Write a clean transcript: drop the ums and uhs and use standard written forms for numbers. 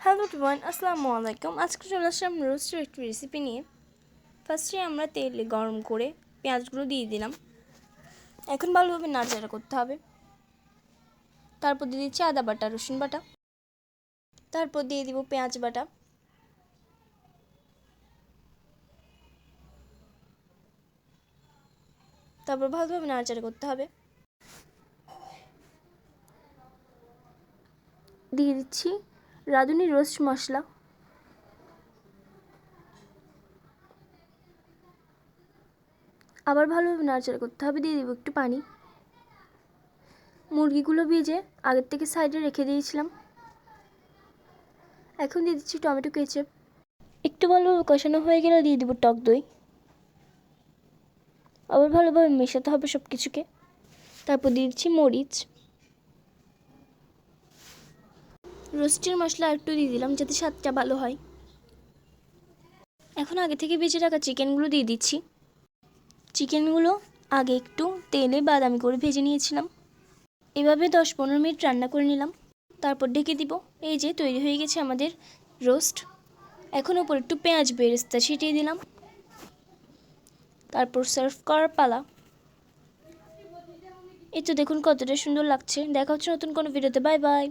Hello everyone, আসসালামু আলাইকুম। আজকে চলে আসলাম রোস্টের একটি রেসিপি নিয়ে। ফার্স্টে আমরা তেল গরম করে পেঁয়াজগুলো দিয়ে দিলাম। এখন ভালোভাবে নাড়াচাড়া করতে হবে। তারপর দিয়ে দিচ্ছি আদা বাটা, রসুন বাটা। তারপর দিয়ে দিব পেঁয়াজ বাটা। তারপর ভালোভাবে নাড়াচাড়া করতে হবে। দিয়ে দিচ্ছি রাঁধুনি রোস্ট মশলা। আবার ভালোভাবে নাড়াচাড়া করতে হবে। দিয়ে দিব একটু পানি। মুরগিগুলো ভেজে আগের থেকে সাইডে রেখে দিয়েছিলাম। এখন দিয়ে দিচ্ছি টমেটো কেচাপ। একটু ভালোভাবে কষানো হয়ে গেলে দিয়ে দিব টক দই। আবার ভালোভাবে মেশাতে হবে সব কিছুকে। তারপর দিয়ে দিচ্ছি মরিচ। রোস্টের মশলা একটু দিয়ে দিলাম যাতে স্বাদটা ভালো হয়। এখন আগে থেকে ভেজে রাখা চিকেনগুলো দিয়ে দিচ্ছি। চিকেনগুলো আগে একটু তেলে বাদামি করে ভেজে নিয়েছিলাম। এভাবে 10-15 মিনিট রান্না করে নিলাম। তারপর ঢেকে দিব। এই যে তৈরি হয়ে গেছে আমাদের রোস্ট। এখন ওপর একটু পেঁয়াজ বেরেস্তা ছিটিয়ে দিলাম। তারপর সার্ভ করার পালা। এই তো দেখুন কতটা সুন্দর লাগছে। দেখা হচ্ছে নতুন কোনো ভিডিওতে। Bye bye.